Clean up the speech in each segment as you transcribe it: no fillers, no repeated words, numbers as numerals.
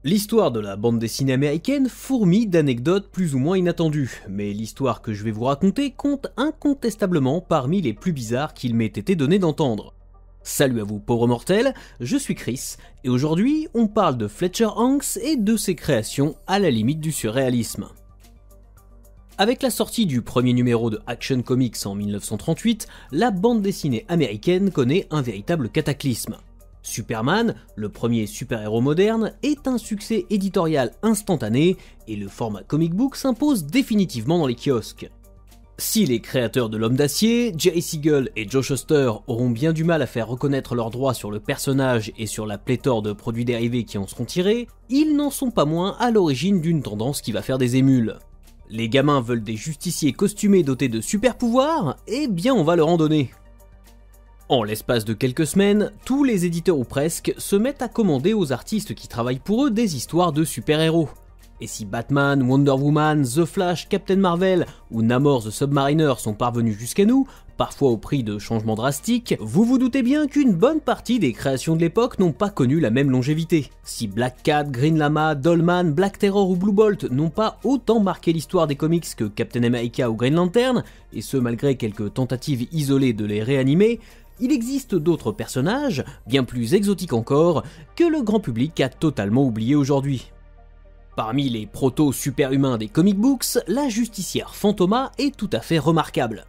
L'histoire de la bande dessinée américaine fourmille d'anecdotes plus ou moins inattendues, mais l'histoire que je vais vous raconter compte incontestablement parmi les plus bizarres qu'il m'ait été donné d'entendre. Salut à vous pauvres mortels, je suis Chris, et aujourd'hui on parle de Fletcher Hanks et de ses créations à la limite du surréalisme. Avec la sortie du premier numéro de Action Comics en 1938, la bande dessinée américaine connaît un véritable cataclysme. Superman, le premier super-héros moderne, est un succès éditorial instantané et le format comic book s'impose définitivement dans les kiosques. Si les créateurs de l'Homme d'Acier, Jerry Siegel et Joe Shuster auront bien du mal à faire reconnaître leurs droits sur le personnage et sur la pléthore de produits dérivés qui en seront tirés, ils n'en sont pas moins à l'origine d'une tendance qui va faire des émules. Les gamins veulent des justiciers costumés dotés de super pouvoirs, eh bien on va leur en donner. En l'espace de quelques semaines, tous les éditeurs ou presque se mettent à commander aux artistes qui travaillent pour eux des histoires de super-héros. Et si Batman, Wonder Woman, The Flash, Captain Marvel ou Namor the Submariner sont parvenus jusqu'à nous, parfois au prix de changements drastiques, vous vous doutez bien qu'une bonne partie des créations de l'époque n'ont pas connu la même longévité. Si Black Cat, Green Llama, Dollman, Black Terror ou Blue Bolt n'ont pas autant marqué l'histoire des comics que Captain America ou Green Lantern, et ce malgré quelques tentatives isolées de les réanimer, il existe d'autres personnages, bien plus exotiques encore, que le grand public a totalement oublié aujourd'hui. Parmi les proto-super-humains des comic books, la justicière Fantoma est tout à fait remarquable.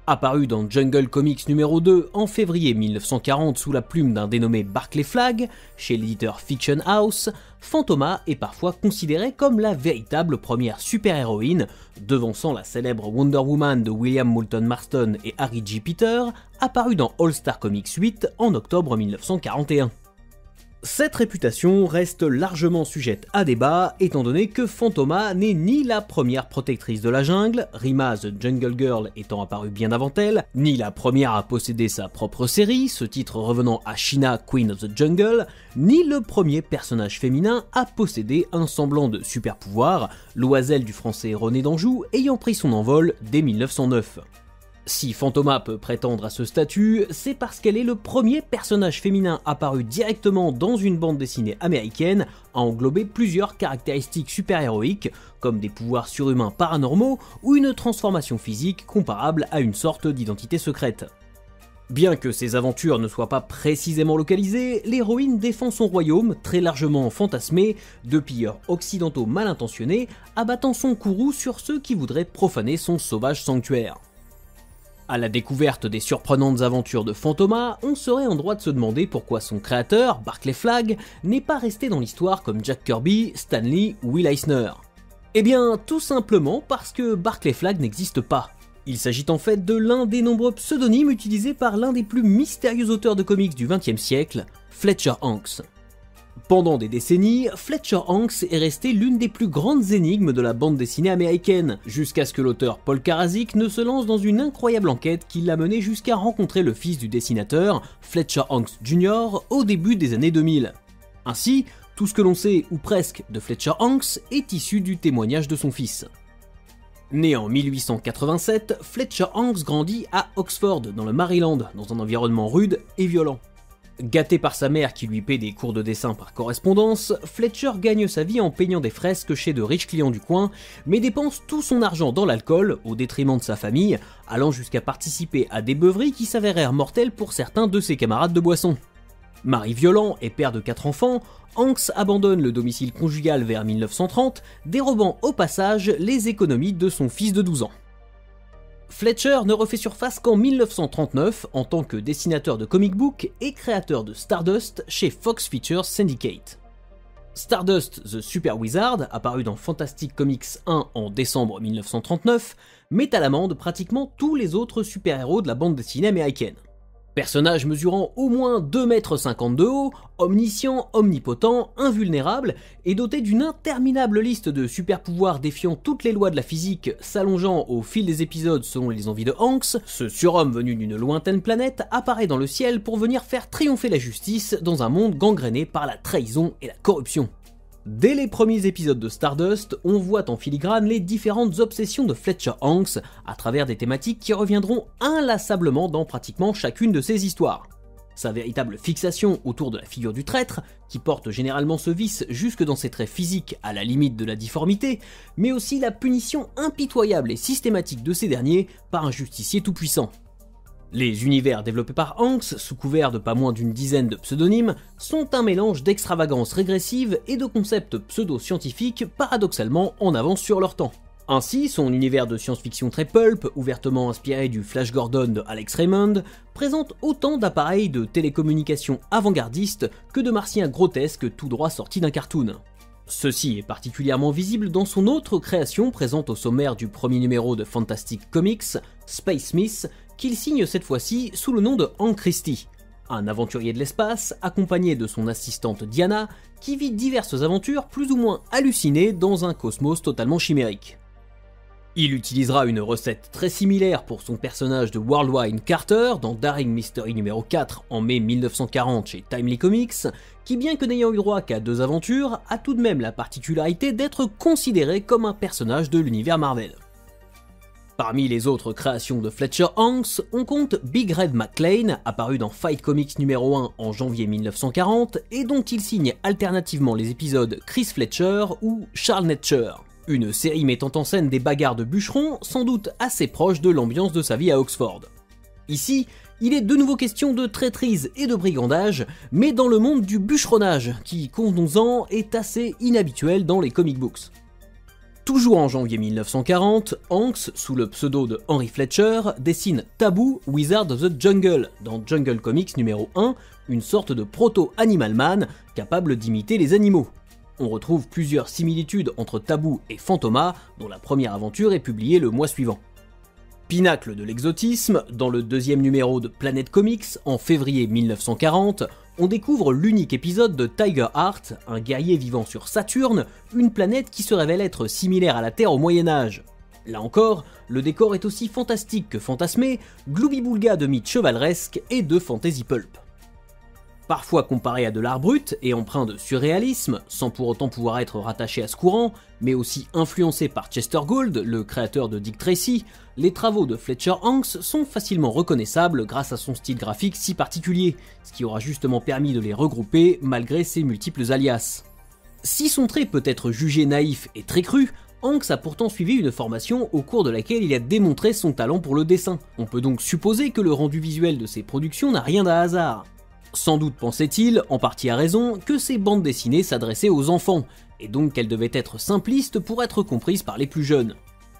Apparue dans Jungle Comics numéro 2 en février 1940 sous la plume d'un dénommé Barclay Flagg, chez l'éditeur Fiction House, Fantoma est parfois considérée comme la véritable première super-héroïne, devançant la célèbre Wonder Woman de William Moulton Marston et Harry J. Peter, apparue dans All Star Comics 8 en octobre 1941. Cette réputation reste largement sujette à débat, étant donné que Fantoma n'est ni la première protectrice de la jungle, Rima the Jungle Girl étant apparue bien avant elle, ni la première à posséder sa propre série, ce titre revenant à Sheena Queen of the Jungle, ni le premier personnage féminin à posséder un semblant de super pouvoir, l'oiselle du français René d'Anjou ayant pris son envol dès 1909. Si Fantoma peut prétendre à ce statut, c'est parce qu'elle est le premier personnage féminin apparu directement dans une bande dessinée américaine à englober plusieurs caractéristiques super-héroïques, comme des pouvoirs surhumains paranormaux ou une transformation physique comparable à une sorte d'identité secrète. Bien que ses aventures ne soient pas précisément localisées, l'héroïne défend son royaume, très largement fantasmé, de pilleurs occidentaux mal intentionnés, abattant son courroux sur ceux qui voudraient profaner son sauvage sanctuaire. À la découverte des surprenantes aventures de Fantoma, on serait en droit de se demander pourquoi son créateur, Barclay Flagg, n'est pas resté dans l'histoire comme Jack Kirby, Stan Lee ou Will Eisner. Eh bien, tout simplement parce que Barclay Flagg n'existe pas. Il s'agit en fait de l'un des nombreux pseudonymes utilisés par l'un des plus mystérieux auteurs de comics du XXe siècle, Fletcher Hanks. Pendant des décennies, Fletcher Hanks est resté l'une des plus grandes énigmes de la bande dessinée américaine, jusqu'à ce que l'auteur Paul Karazic ne se lance dans une incroyable enquête qui l'a mené jusqu'à rencontrer le fils du dessinateur, Fletcher Hanks Jr., au début des années 2000. Ainsi, tout ce que l'on sait, ou presque, de Fletcher Hanks est issu du témoignage de son fils. Né en 1887, Fletcher Hanks grandit à Oxford, dans le Maryland, dans un environnement rude et violent. Gâté par sa mère qui lui paie des cours de dessin par correspondance, Fletcher gagne sa vie en peignant des fresques chez de riches clients du coin, mais dépense tout son argent dans l'alcool, au détriment de sa famille, allant jusqu'à participer à des beuveries qui s'avérèrent mortelles pour certains de ses camarades de boisson. Mari violent et père de 4 enfants, Hanks abandonne le domicile conjugal vers 1930, dérobant au passage les économies de son fils de 12 ans. Fletcher ne refait surface qu'en 1939 en tant que dessinateur de comic book et créateur de Stardust chez Fox Features Syndicate. Stardust the Super Wizard, apparu dans Fantastic Comics 1 en décembre 1939, met à l'amende pratiquement tous les autres super-héros de la bande dessinée américaine. Personnage mesurant au moins 2,50 m de haut, omniscient, omnipotent, invulnérable, et doté d'une interminable liste de super-pouvoirs défiant toutes les lois de la physique, s'allongeant au fil des épisodes selon les envies de Hanks, ce surhomme venu d'une lointaine planète apparaît dans le ciel pour venir faire triompher la justice dans un monde gangréné par la trahison et la corruption. Dès les premiers épisodes de Stardust, on voit en filigrane les différentes obsessions de Fletcher Hanks à travers des thématiques qui reviendront inlassablement dans pratiquement chacune de ses histoires. sa véritable fixation autour de la figure du traître, qui porte généralement ce vice jusque dans ses traits physiques à la limite de la difformité, mais aussi la punition impitoyable et systématique de ces derniers par un justicier tout-puissant. Les univers développés par Hanks, sous couvert de pas moins d'une dizaine de pseudonymes, sont un mélange d'extravagance régressive et de concepts pseudo-scientifiques paradoxalement en avance sur leur temps. Ainsi, son univers de science-fiction très pulp, ouvertement inspiré du Flash Gordon de Alex Raymond, présente autant d'appareils de télécommunications avant-gardistes que de martiens grotesques tout droit sortis d'un cartoon. Ceci est particulièrement visible dans son autre création présente au sommaire du premier numéro de Fantastic Comics, Space Smith, qu'il signe cette fois-ci sous le nom de Hank Christie, un aventurier de l'espace accompagné de son assistante Diana qui vit diverses aventures plus ou moins hallucinées dans un cosmos totalement chimérique. Il utilisera une recette très similaire pour son personnage de Worldwide Carter dans Daring Mystery numéro 4 en mai 1940 chez Timely Comics, qui bien que n'ayant eu droit qu'à 2 aventures, a tout de même la particularité d'être considéré comme un personnage de l'univers Marvel. Parmi les autres créations de Fletcher Hanks, on compte Big Red McClane, apparu dans Fight Comics numéro 1 en janvier 1940 et dont il signe alternativement les épisodes Chris Fletcher ou Charles Netcher. Une série mettant en scène des bagarres de bûcherons, sans doute assez proche de l'ambiance de sa vie à Oxford. Ici, il est de nouveau question de traîtrise et de brigandage, mais dans le monde du bûcheronnage, qui, convenons-en, est assez inhabituel dans les comic books. Toujours en janvier 1940, Hanks, sous le pseudo de Henry Fletcher, dessine Taboo, Wizard of the Jungle, dans Jungle Comics numéro 1, une sorte de proto-Animal Man, capable d'imiter les animaux. On retrouve plusieurs similitudes entre Taboo et Phantoma, dont la première aventure est publiée le mois suivant. Pinacle de l'exotisme, dans le deuxième numéro de Planet Comics, en février 1940, on découvre l'unique épisode de Tiger Heart, un guerrier vivant sur Saturne, une planète qui se révèle être similaire à la Terre au Moyen-Âge. Là encore, le décor est aussi fantastique que fantasmé, gloubi-boulga de mythes chevaleresques et de fantasy pulp. Parfois comparé à de l'art brut et empreint de surréalisme, sans pour autant pouvoir être rattaché à ce courant, mais aussi influencé par Chester Gould, le créateur de Dick Tracy, les travaux de Fletcher Hanks sont facilement reconnaissables grâce à son style graphique si particulier, ce qui aura justement permis de les regrouper malgré ses multiples alias. Si son trait peut être jugé naïf et très cru, Hanks a pourtant suivi une formation au cours de laquelle il a démontré son talent pour le dessin. On peut donc supposer que le rendu visuel de ses productions n'a rien d'un hasard. Sans doute pensait-il, en partie à raison, que ces bandes dessinées s'adressaient aux enfants, et donc qu'elles devaient être simplistes pour être comprises par les plus jeunes.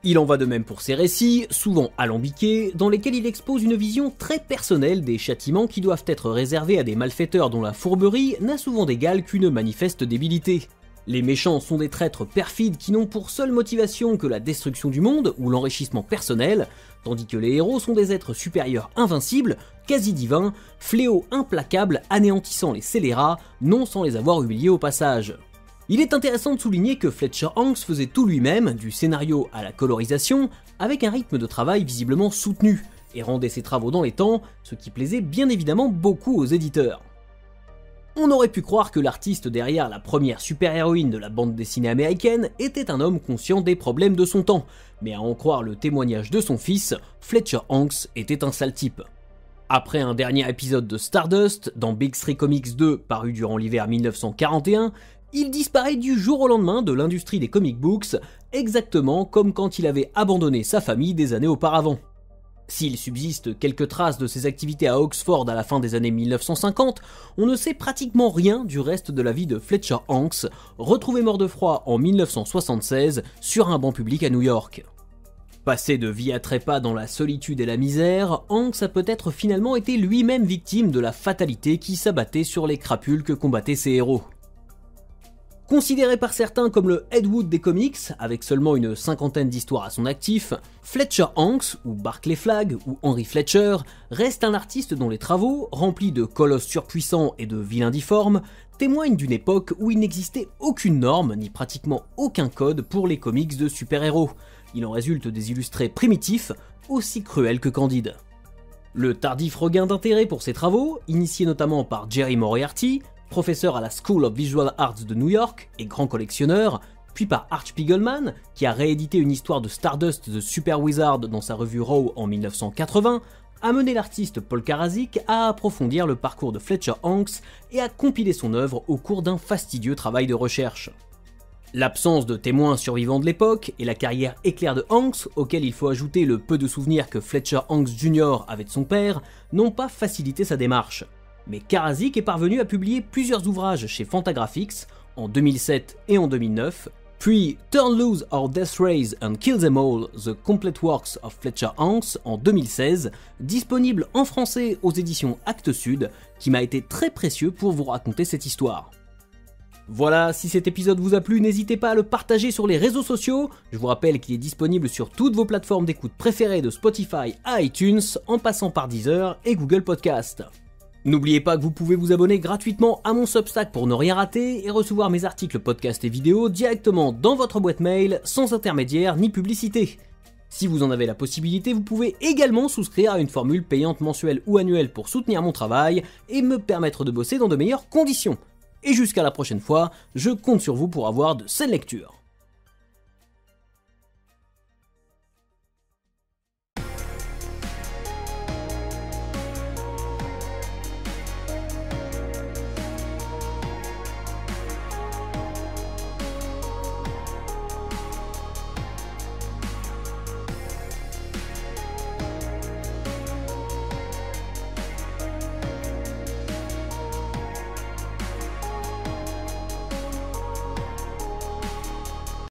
Il en va de même pour ses récits, souvent alambiqués, dans lesquels il expose une vision très personnelle des châtiments qui doivent être réservés à des malfaiteurs dont la fourberie n'a souvent d'égal qu'une manifeste débilité. Les méchants sont des traîtres perfides qui n'ont pour seule motivation que la destruction du monde ou l'enrichissement personnel, tandis que les héros sont des êtres supérieurs invincibles, quasi divins, fléaux implacables anéantissant les scélérats, non sans les avoir humiliés au passage. Il est intéressant de souligner que Fletcher Hanks faisait tout lui-même, du scénario à la colorisation, avec un rythme de travail visiblement soutenu, et rendait ses travaux dans les temps, ce qui plaisait bien évidemment beaucoup aux éditeurs. On aurait pu croire que l'artiste derrière la première super-héroïne de la bande dessinée américaine était un homme conscient des problèmes de son temps, mais à en croire le témoignage de son fils, Fletcher Hanks était un sale type. Après un dernier épisode de Stardust, dans Big Three Comics 2 paru durant l'hiver 1941, il disparaît du jour au lendemain de l'industrie des comic books, exactement comme quand il avait abandonné sa famille des années auparavant. S'il subsiste quelques traces de ses activités à Oxford à la fin des années 1950, on ne sait pratiquement rien du reste de la vie de Fletcher Hanks, retrouvé mort de froid en 1976 sur un banc public à New York. Passé de vie à trépas dans la solitude et la misère, Hanks a peut-être finalement été lui-même victime de la fatalité qui s'abattait sur les crapules que combattaient ses héros. Considéré par certains comme le Ed Wood des comics, avec seulement une cinquantaine d'histoires à son actif, Fletcher Hanks, ou Barclay Flagg, ou Henry Fletcher, reste un artiste dont les travaux, remplis de colosses surpuissants et de vilains difformes, témoignent d'une époque où il n'existait aucune norme, ni pratiquement aucun code pour les comics de super-héros. Il en résulte des illustrés primitifs, aussi cruels que candides. Le tardif regain d'intérêt pour ses travaux, initié notamment par Jerry Moriarty, professeur à la School of Visual Arts de New York et grand collectionneur, puis par Art Spiegelman, qui a réédité une histoire de Stardust The Super Wizard dans sa revue Raw en 1980, a mené l'artiste Paul Karazic à approfondir le parcours de Fletcher Hanks et à compiler son œuvre au cours d'un fastidieux travail de recherche. L'absence de témoins survivants de l'époque et la carrière éclair de Hanks, auquel il faut ajouter le peu de souvenirs que Fletcher Hanks Jr. avait de son père, n'ont pas facilité sa démarche. Mais Karazic est parvenu à publier plusieurs ouvrages chez Fantagraphics en 2007 et en 2009, puis Turn Loose Our Death Rays and Kill Them All, The Complete Works of Fletcher Hanks en 2016, disponible en français aux éditions Actes Sud, qui m'a été très précieux pour vous raconter cette histoire. Voilà, si cet épisode vous a plu, n'hésitez pas à le partager sur les réseaux sociaux. Je vous rappelle qu'il est disponible sur toutes vos plateformes d'écoute préférées de Spotify à iTunes, en passant par Deezer et Google Podcast. N'oubliez pas que vous pouvez vous abonner gratuitement à mon Substack pour ne rien rater et recevoir mes articles, podcasts et vidéos directement dans votre boîte mail, sans intermédiaire ni publicité. Si vous en avez la possibilité, vous pouvez également souscrire à une formule payante mensuelle ou annuelle pour soutenir mon travail et me permettre de bosser dans de meilleures conditions. Et jusqu'à la prochaine fois, je compte sur vous pour avoir de saines lectures.